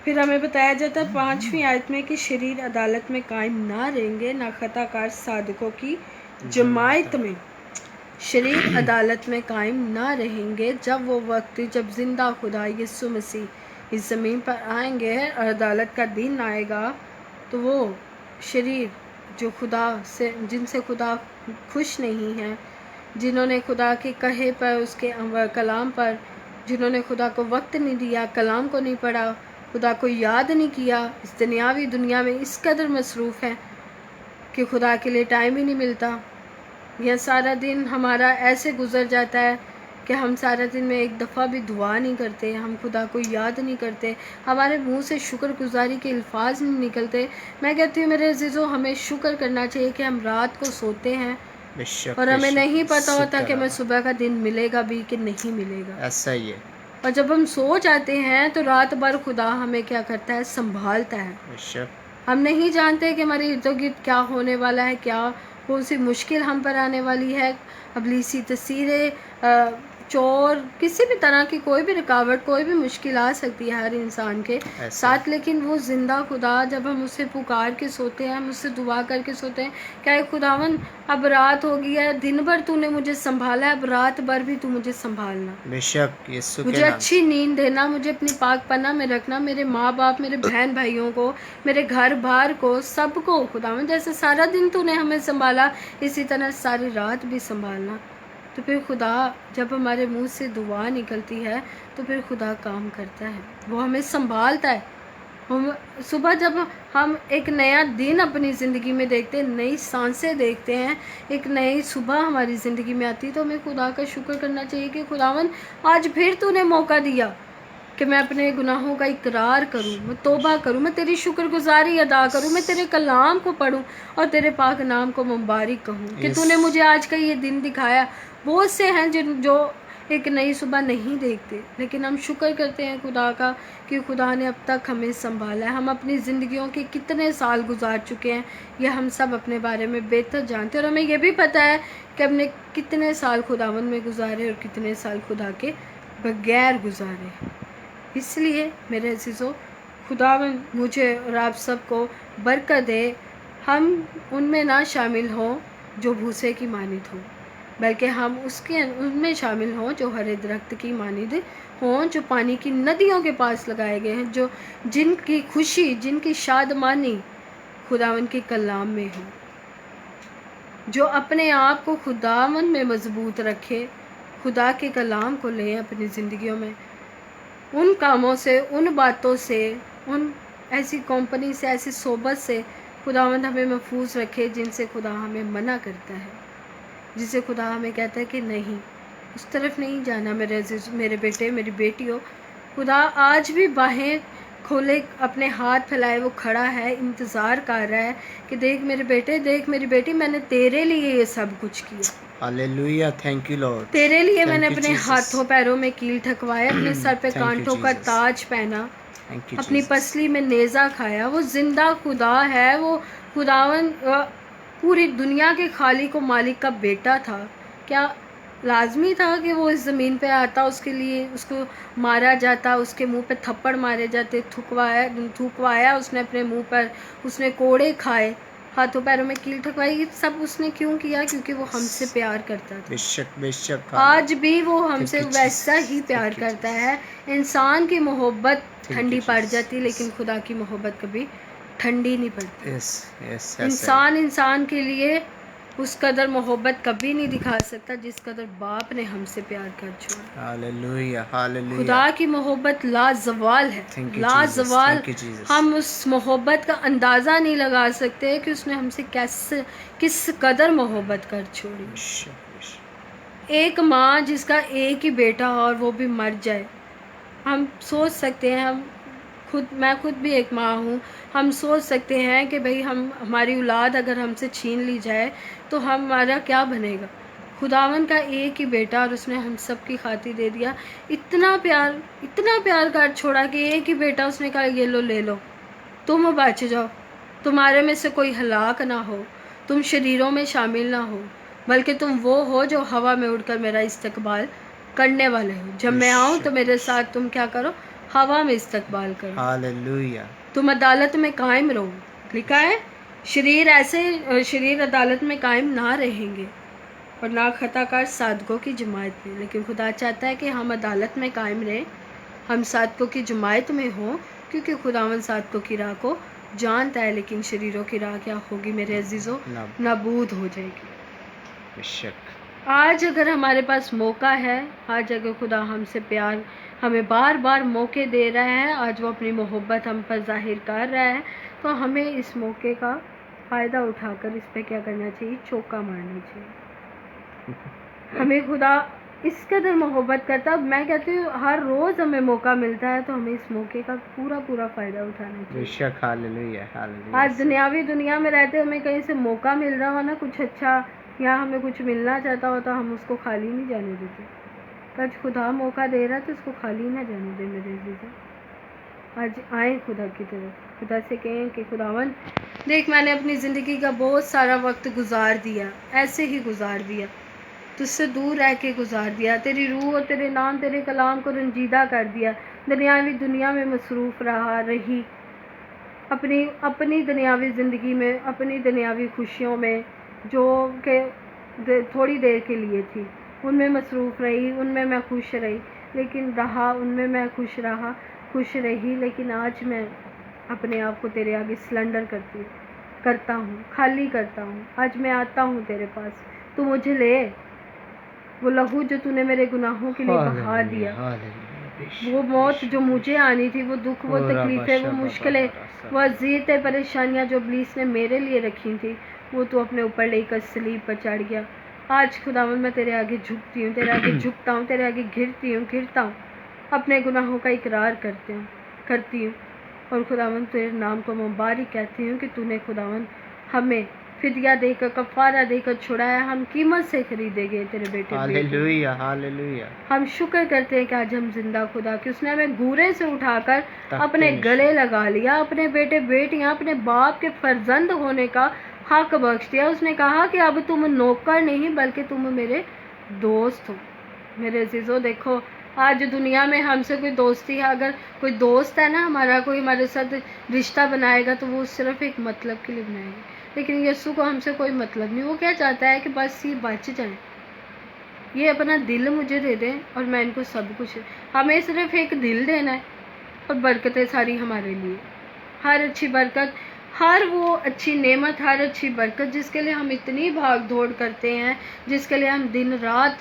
फिर हमें बताया जाता है 5वीं आयत में कि शरीर अदालत में कायम ना रहेंगे, ना खताकार साधकों की जमायत में। शरीर अदालत में कायम ना रहेंगे जब वो वक्त, जब जिंदा खुदा यीशु मसीह इस ज़मीन पर आएंगे और अदालत का दिन आएगा, तो वो शरीर जो खुदा से, जिनसे खुदा खुश नहीं है, जिन्होंने खुदा के कहे पर, उसके कलाम पर, जिन्होंने खुदा को वक्त नहीं दिया, कलाम को नहीं पढ़ा, खुदा को याद नहीं किया, इस दुनियावी दुनिया में इस कदर मसरूफ़ है कि खुदा के लिए टाइम ही नहीं मिलता। यह सारा दिन हमारा ऐसे गुजर जाता है कि हम सारा दिन में एक दफ़ा भी दुआ नहीं करते, हम खुदा को याद नहीं करते, हमारे मुंह से शुक्रगुजारी के अल्फाज नहीं निकलते। मैं कहती हूँ मेरे अजीज़ों, हमें शुक्र करना चाहिए कि हम रात को सोते हैं और हमें नहीं पता होता कि हमें सुबह का दिन मिलेगा भी कि नहीं मिलेगा। ऐसा ही है। और जब हम सो जाते हैं तो रात भर खुदा हमें क्या करता है? संभालता है। हम नहीं जानते कि हमारे इर्द गिर्द क्या होने वाला है, क्या कौन सी मुश्किल हम पर आने वाली है, अबलीसी तस्वीरें, चोर, किसी भी तरह की कोई भी रुकावट, कोई भी मुश्किल आ सकती है हर इंसान के साथ। लेकिन वो जिंदा खुदा, जब हम उससे पुकार के सोते हैं, हम उससे दुआ करके सोते हैं, क्या खुदावन अब रात हो गई है, दिन भर तूने मुझे संभाला है, अब रात भर भी तू मुझे संभालना, बेशक यीशु मुझे अच्छी नींद देना, मुझे अपनी पाक पन्ना में रखना, मेरे माँ बाप, मेरे बहन भाइयों को, मेरे घर बार को, सबको खुदावन, जैसे सारा दिन तूने हमें संभाला, इसी तरह सारी रात भी संभालना। तो फिर खुदा, जब हमारे मुंह से दुआ निकलती है तो फिर खुदा काम करता है, वो हमें संभालता है। हम सुबह जब हम एक नया दिन अपनी ज़िंदगी में देखते हैं, नई सांसें देखते हैं, एक नई सुबह हमारी ज़िंदगी में आती है, तो हमें खुदा का शुक्र करना चाहिए कि खुदावन आज फिर तूने मौका दिया कि मैं अपने गुनाहों का इकरार करूं, मैं तौबा करूं, मैं तेरी शुक्रगुजारी अदा करूं, मैं तेरे कलाम को पढूं और तेरे पाक नाम को मुबारक कहूं कि तूने मुझे आज का ये दिन दिखाया। बहुत से हैं जो एक नई सुबह नहीं देखते, लेकिन हम शुक्र करते हैं खुदा का कि खुदा ने अब तक हमें संभाला है। हम अपनी ज़िंदगियों के कितने साल गुजार चुके हैं, यह हम सब अपने बारे में बेहतर जानते हैं, और हमें यह भी पता है कि हमने कितने साल खुदावन में गुजारे और कितने साल खुदा के बगैर गुजारे। इसलिए मेरे अज़ीज़ों, खुदावन मुझे और आप सबको बरकत दे, हम उनमें ना शामिल हों जो भूसे की मानिद हों, बल्कि हम उनमें शामिल हों जो हरे दरख्त की मानिद हों, जो पानी की नदियों के पास लगाए गए हैं, जो जिनकी खुशी, जिनकी शादमानी खुदावन के कलाम में हो, जो अपने आप को खुदावन में मजबूत रखे, खुदा के कलाम को लें अपनी ज़िंदगियों में, उन कामों से, उन बातों से, उन ऐसी कंपनी से, ऐसी सोबत से खुदावंद हमें महफूज रखे जिनसे खुदा हमें मना करता है, जिसे खुदा हमें कहता है कि नहीं, उस तरफ नहीं जाना। मेरे अजीज, मेरे बेटे, मेरी बेटियों, खुदा आज भी बाहें खोले, अपने हाथ फैलाए वो खड़ा है, इंतज़ार कर रहा है कि देख मेरे बेटे, देख मेरी बेटी, मैंने तेरे लिए ये सब कुछ किया। Hallelujah, thank you Lord. तेरे लिए मैंने Thank you, अपने Jesus. हाथों पैरों में कील ठकवाए, अपने सर पे Thank you, कांटों का Jesus. ताज पहना, थैंक यू अपनी पसली में नेज़ा खाया। वो जिंदा खुदा है, वो खुदावन पूरी दुनिया के खालिक और मालिक का बेटा था। क्या लाजमी था कि वो इस ज़मीन पे आता, उसके लिए उसको मारा जाता, उसके मुंह पे थप्पड़ मारे जाते, थूकवाया उसने अपने मुंह पर, उसने कोड़े खाए, हाथों पैरों में कील ठकवाई। ये सब उसने क्यों किया? क्योंकि वो हमसे प्यार करता था। बेशक बेशक। आज भी वो हमसे Thank you, वैसा Jesus. ही प्यार Thank you, करता है। इंसान की मोहब्बत you, ठंडी पड़ Jesus. जाती, लेकिन खुदा की मोहब्बत कभी ठंडी नहीं पड़ती। Yes yes. इंसान के लिए उस कदर मोहब्बत कभी नहीं दिखा सकता जिस कदर बाप ने हमसे प्यार कर छोड़ा। Hallelujah hallelujah. खुदा की मोहब्बत लाजवाल है, Thank you, लाजवाल। Jesus. Thank you, Jesus. हम उस मोहब्बत का अंदाज़ा नहीं लगा सकते कि उसने हमसे किस कदर मोहब्बत कर छोड़ी। बेशक बेशक। एक माँ जिसका एक ही बेटा हो और वो भी मर जाए, हम सोच सकते हैं, मैं खुद भी एक माँ हूँ, हम सोच सकते हैं कि भाई हमारी औलाद अगर हमसे छीन ली जाए तो हमारा क्या बनेगा। खुदावन का एक ही बेटा और उसने हम सब की खातिर दे दिया। इतना प्यार कर छोड़ा कि एक ही बेटा उसने कहा ये लो, ले लो, तुम बच जाओ, तुम्हारे में से कोई हलाक ना हो, तुम शरीरों में शामिल ना हो, बल्कि तुम वो हो जो हवा में उड़कर मेरा इस्तकबाल करने वाले हो। जब मैं आऊँ तो मेरे साथ तुम क्या करो, हवा में इस्तकबाल करो, हालेलुया। तुम अदालत में कायम रहो। लिखा है शरीर अदालत में कायम ना रहेंगे और ना खताकार सादकों की जमात में, लेकिन खुदा चाहता है कि हम अदालत में कायम रहें, हम सादकों की जमात में हों, क्योंकि खुदावन सादकों की राह को जानता है, लेकिन शरीरों की राह क्या होगी मेरे अजीज़ों, नाबूद हो जाएगी। बेशक। आज अगर हमारे पास मौका है, आज अगर खुदा हमसे प्यार हमें बार बार मौके दे रहा है, आज वो अपनी मोहब्बत हम पर जाहिर कर रहा है, तो हमें इस मौके का फ़ायदा उठाकर इस पे क्या करना चाहिए, चौका मारना चाहिए। हमें खुदा इस कदर मोहब्बत करता, मैं कहती हूँ हर रोज़ हमें मौका मिलता है, तो हमें इस मौके का पूरा फ़ायदा उठाना चाहिए। बेशक। Hallelujah hallelujah. आज दुनियावी दुनिया में रहते हमें कहीं से मौका मिल रहा हो ना कुछ अच्छा, या हमें कुछ मिलना चाहता हो, तो हम उसको खाली नहीं जाने देते। आज खुदा मौका दे रहा है तो उसको खाली ना जाने दे मेरे अज़ीज़ों। आज आए खुदा की तरफ, खुदा से कहें कि खुदावन देख, मैंने अपनी ज़िंदगी का बहुत सारा वक्त गुजार दिया, ऐसे ही गुजार दिया, तुझसे दूर रह के गुजार दिया, तेरी रूह और तेरे नाम तेरे कलाम को रंजीदा कर दिया, दुनियावी दुनिया में मसरूफ़ रही, अपनी दुनियावी ज़िंदगी में, अपनी दुनियावी खुशियों में जो कि थोड़ी देर के लिए थी, उनमें मसरूफ़ रही, उनमें मैं खुश रही, उनमें मैं खुश रही, लेकिन आज मैं अपने आप को तेरे आगे सिलेंडर करता हूँ, खाली करता हूँ। आज मैं आता हूँ तेरे पास, तू मुझे ले, वो लहू जो तूने मेरे गुनाहों के लिए बहा दिया, वो मौत जो मुझे आनी थी, वो दुख, वो तकलीफ़ें, वो मुश्किलें, वो अज़ियतें, परेशानियाँ जो इब्लीस ने मेरे लिए रखी थी, वो तू अपने ऊपर लेकर सलीब पर चढ़ गया। आज खुदावन मैं तेरे आगे झुकती हूँ, तेरे आगे झुकता हूँ, तेरे आगे घिरता हूँ, अपने गुनाहों का इकरार करती हूँ, और खुदावन तेरे नाम को मुबारक कहती हूँ कि तूने खुदावन हमें फिदिया देकर, कफ़ारा देकर छुड़ाया, हम कीमत से खरीदे गए तेरे बेटे। Hallelujah hallelujah. हम शुक्र करते हैं कि आज हम जिंदा खुदा कि उसने हमें घूरे से उठाकर अपने गले लगा लिया, अपने बेटे बेटियां, अपने बाप के फर्जंद होने का हक बख्श दिया। उसने कहा कि अब तुम नौकर नहीं बल्कि तुम मेरे दोस्त हो। मेरे अजीज़ों देखो, आज दुनिया में हमसे कोई दोस्ती है, अगर कोई दोस्त है ना हमारा, कोई हमारे साथ रिश्ता बनाएगा तो वो सिर्फ एक मतलब के लिए बनाएगा, लेकिन यीशु को हमसे कोई मतलब नहीं। वो क्या चाहता है कि बस ये बच जाए, ये अपना दिल मुझे दे दें और मैं इनको सब कुछ, हमें सिर्फ एक दिल देना है और बरकतें सारी हमारे लिए, हर अच्छी बरकत, हर वो अच्छी नेमत, हर अच्छी बरकत जिसके लिए हम इतनी भाग दौड़ करते हैं, जिसके लिए हम दिन रात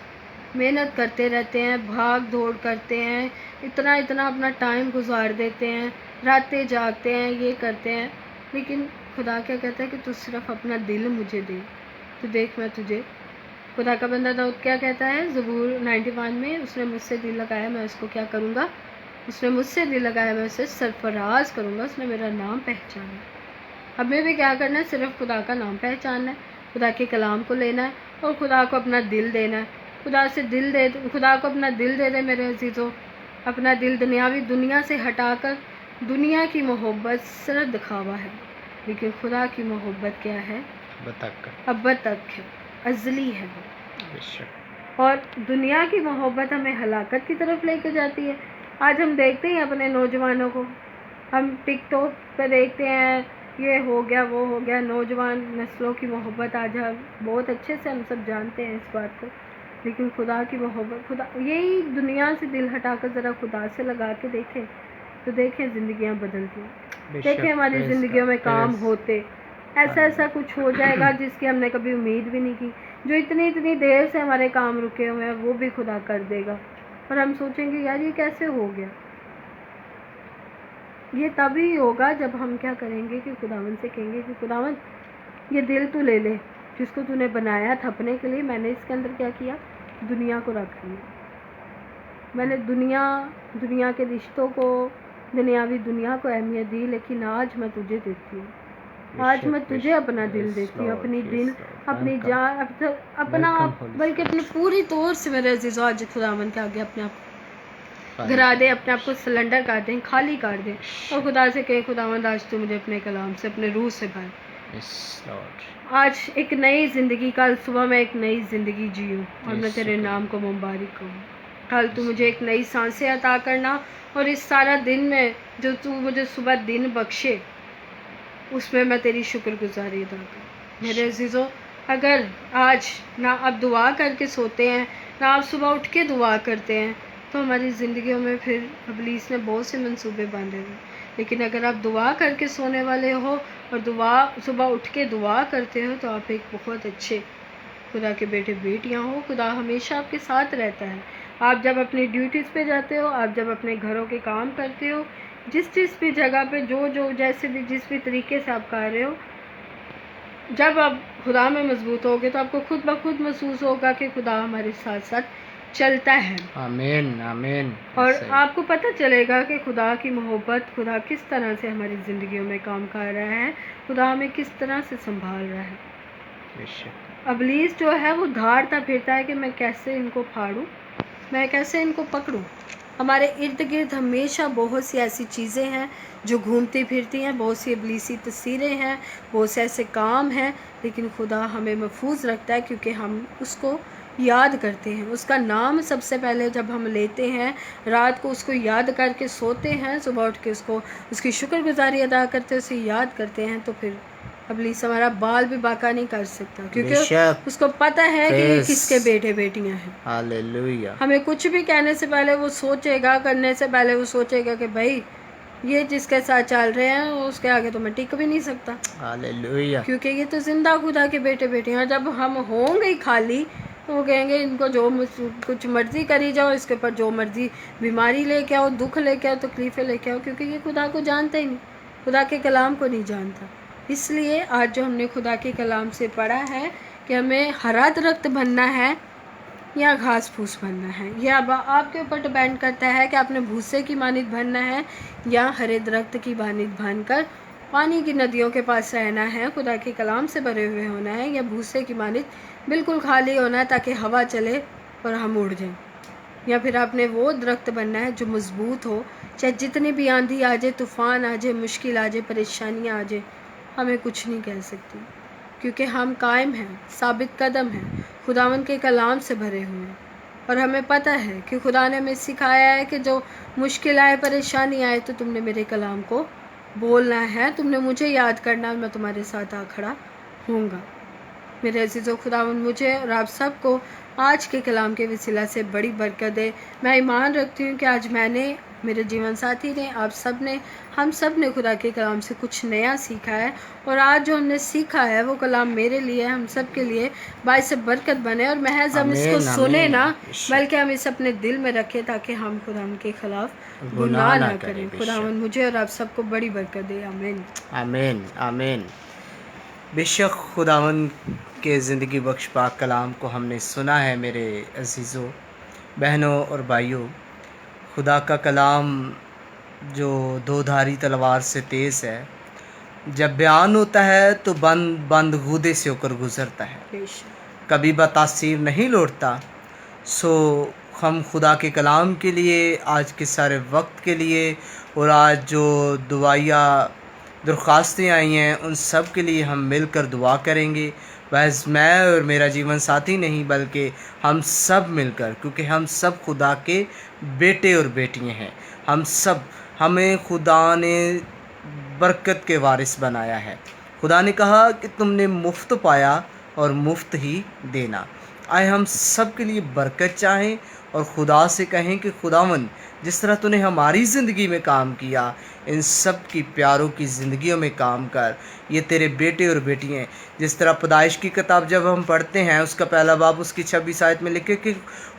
मेहनत करते रहते हैं, भाग दौड़ करते हैं, इतना अपना टाइम गुजार देते हैं, रातें जागते हैं, ये करते हैं, लेकिन खुदा क्या कहता है कि तू सिर्फ अपना दिल मुझे दे, तो देख मैं तुझे। खुदा का बंदा दाऊद क्या कहता है ज़बूर 91 में, उसने मुझसे दिल लगाया, मैं उसको क्या करूँगा, उसने मुझसे दिल लगाया, मैं उसे सरफराज करूँगा, उसने मेरा नाम पहचाना। हमें भी क्या करना है, सिर्फ खुदा का नाम पहचानना है, खुदा के कलाम को लेना है और खुदा को अपना दिल देना है। खुदा को अपना दिल दे दे मेरे अजीज़ों। अपना दिल दुनियावी दुनिया से हटाकर, दुनिया की मोहब्बत सिर्फ दिखावा है, लेकिन खुदा की मोहब्बत क्या है, अब तक है, अज़ली है वो। और दुनिया की मोहब्बत हमें हलाकत की तरफ लेकर जाती है। आज हम देखते हैं अपने नौजवानों को, हम टिकटॉक पे देखते हैं, ये हो गया वो हो गया, नौजवान नस्लों की मोहब्बत आज हम बहुत अच्छे से हम सब जानते हैं इस बात को, लेकिन खुदा की मोहब्बत, खुदा यही दुनिया से दिल हटाकर ज़रा खुदा से लगा के देखें तो देखें ज़िंदगियाँ बदलती, देखें हमारी ज़िंदगियों में काम होते, ऐसा कुछ हो जाएगा जिसकी हमने कभी उम्मीद भी नहीं की। जो इतनी देर से हमारे काम रुके हुए हैं वो भी खुदा कर देगा, और हम सोचेंगे यार ये कैसे हो गया। ये तभी होगा जब हम क्या करेंगे कि खुदावन से कहेंगे कि खुदावन ये दिल तू ले ले, जिसको तूने बनाया था अपने के लिए, मैंने इसके अंदर क्या किया, दुनिया को रख लिया। मैंने दुनिया के रिश्तों को, दुनियावी दुनिया को अहमियत दी, लेकिन आज मैं तुझे देती हूँ, आज मैं तुझे अपना दिल देती हूँ, अपनी दिल, अपनी जान, अपना, बल्कि अपनी पूरी तौर से मेरे अजीज़ों आज खुदावन के आगे अपने आप गिरा दे, अपने आप को सिलेंडर कर दें, खाली कर दें और खुदा से कहे खुदावंद आज तू मुझे अपने कलाम से, अपने रूह से भर। आज एक नई ज़िंदगी, कल सुबह मैं एक नई ज़िंदगी जीऊँ और मैं तेरे नाम को मुबारक कहूँ। कल तू मुझे एक नई सांसें अता करना, और इस सारा दिन में जो तू मुझे सुबह दिन बख्शे उसमें मैं तेरी शुक्रगुजारी अदा करूँ। मेरे अजीज़ों, अगर आज ना आप दुआ करके सोते हैं, ना आप सुबह उठ के दुआ करते हैं, तो हमारी ज़िंदगियों में फिर इब्लीस ने बहुत से मंसूबे बांधे हुए। लेकिन अगर आप दुआ करके सोने वाले हो और सुबह उठ के दुआ करते हो, तो आप एक बहुत अच्छे खुदा के बेटे बेटियां हो। खुदा हमेशा आपके साथ रहता है। आप जब अपनी ड्यूटीज़ पे जाते हो, आप जब अपने घरों के काम करते हो, जिस भी जगह पे जो जैसे भी जिस भी तरीके से आप कर रहे हो, जब आप खुदा में मजबूत होगे तो आपको खुद ब खुद महसूस होगा कि खुदा हमारे साथ साथ चलता है। आमीन आमीन। और आपको पता चलेगा कि खुदा की मोहब्बत, खुदा किस तरह से हमारी ज़िंदगियों में काम कर रहा है, खुदा हमें किस तरह से संभाल रहा है। इब्लीस जो है वो धारता फिरता है कि मैं कैसे इनको फाड़ूं, मैं कैसे इनको पकड़ूं। हमारे इर्द गिर्द हमेशा बहुत सी ऐसी चीज़ें हैं जो घूमती फिरती हैं, बहुत सी इब्लीसी तस्वीरें हैं, बहुत से ऐसे काम हैं, लेकिन खुदा हमें महफूज रखता है क्योंकि हम उसको याद करते हैं। उसका नाम सबसे पहले जब हम लेते हैं, रात को उसको याद करके सोते हैं, सुबह उठ के उसकी शुक्रगुजारी अदा करते हैं, उसे याद करते हैं, तो फिर इब्लीस हमारा बाल भी बाका नहीं कर सकता, क्योंकि उसको पता है कि ये किसके बेटे बेटियां हैं। हालेलुया। हमें कुछ भी कहने से पहले वो सोचेगा, करने से पहले वो सोचेगा कि भाई ये जिसके साथ चल रहे हैं उसके आगे तो मैं टिक भी नहीं सकता। हालेलुया। क्योंकि ये तो जिंदा खुदा के बेटे बेटियां। जब हम होंगे खाली तो वो कहेंगे इनको जो कुछ मर्जी करी जाओ, इसके ऊपर जो मर्जी बीमारी लेके आओ, दुख लेके आओ, तकलीफ़ें लेके आओ, क्योंकि ये खुदा को जानता ही नहीं, खुदा के कलाम को नहीं जानता। इसलिए आज जो हमने खुदा के कलाम से पढ़ा है कि हमें हरा दरख्त बनना है या घास फूस बनना है, यह अब आपके ऊपर डिपेंड करता है कि आपने भूसे की मानिद बनना है या हरे दरख्त की मानिद बनकर पानी की नदियों के पास रहना है, खुदा के कलाम से भरे हुए होना है, या भूसे की मानिद बिल्कुल खाली होना है ताकि हवा चले और हम उड़ जाएं। या फिर आपने वो दरख्त बनना है जो मजबूत हो, चाहे जितनी भी आंधी आ जाए, तूफ़ान आ जाए, मुश्किल आ जाए, परेशानियाँ आ जाए, हमें कुछ नहीं कह सकती, क्योंकि हम कायम हैं, साबित कदम हैं, खुदावन के कलाम से भरे हुए हैं। और हमें पता है कि खुदा ने हमें सिखाया है कि जो मुश्किल आए, परेशानी आए, तो तुमने मेरे कलाम को बोलना है, तुमने मुझे याद करना, मैं तुम्हारे साथ आ खड़ा होऊंगा। मेरे अजीज़ों, खुदावन मुझे और आप सबको आज के कलाम के वसीला से बड़ी बरकत दे। मैं ईमान रखती हूँ कि आज मैंने, मेरे जीवन साथी ने, आप सब ने, हम सब ने खुदा के कलाम से कुछ नया सीखा है, और आज जो हमने सीखा है वो कलाम मेरे लिए, हम सब के लिए बाइस बरकत बने, और महज हम इसको सुने ना, बल्कि हम इसे अपने दिल में रखें ताकि हम खुदा के खिलाफ गुनाह ना करें। खुदावन मुझे और आप सबको बड़ी बरकत दे। आमीन आमीन आमीन। बेशक खुदावन के ज़िंदगी बख्श पाक कलाम को हमने सुना है। मेरे अजीज़ों, बहनों और भाइयों, खुदा का कलाम जो दो-धारी तलवार से तेज़ है, जब बयान होता है तो बंद बंद गूदे से होकर गुज़रता है, बेशक कभी बतासीर नहीं लौटता। सो हम खुदा के कलाम के लिए, आज के सारे वक्त के लिए, और आज जो दुआया दरख्वास्तें आई हैं उन सब के लिए हम मिलकर दुआ करेंगे। बस मैं और मेरा जीवन साथी नहीं, बल्कि हम सब मिलकर, क्योंकि हम सब खुदा के बेटे और बेटियां हैं। हम सब, हमें खुदा ने बरकत के वारिस बनाया है। खुदा ने कहा कि तुमने मुफ्त पाया और मुफ्त ही देना। आए हम सब के लिए बरकत चाहें और खुदा से कहें कि खुदावन, जिस तरह तूने हमारी ज़िंदगी में काम किया, इन सब की प्यारों की ज़िंदगियों में काम कर। ये तेरे बेटे और बेटियाँ हैं। जिस तरह पैदाइश की किताब जब हम पढ़ते हैं, उसका पहला बाब उसकी 26 आयत में लिखे कि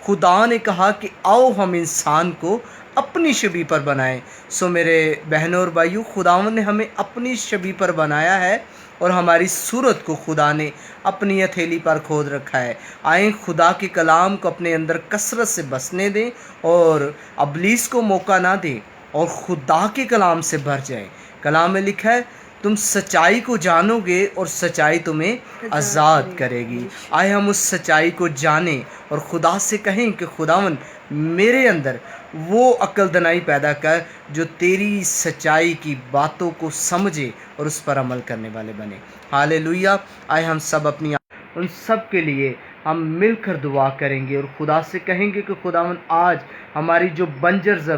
खुदा ने कहा कि आओ हम इंसान को अपनी छवि पर बनाएं। सो मेरे बहनों और भाइयों, खुदावन ने हमें अपनी छवि पर बनाया है और हमारी सूरत को खुदा ने अपनी हथेली पर खोद रखा है। आए खुदा के कलाम को अपने अंदर कसरत से बसने दें और अबलीस को मौका ना दें और खुदा के कलाम से भर जाएं। कलाम में लिखा है, तुम सच्चाई को जानोगे और सच्चाई तुम्हें आज़ाद करेगी। आए हम उस सच्चाई को जानें और खुदा से कहें कि खुदावन, मेरे अंदर वो अक्ल दनाई पैदा कर जो तेरी सच्चाई की बातों को समझे और उस पर अमल करने वाले बने। हालेलुया। आए हम सब अपनी उन सब के लिए हम मिलकर दुआ करेंगे और खुदा से कहेंगे कि खुदावन, आज हमारी जो बंजर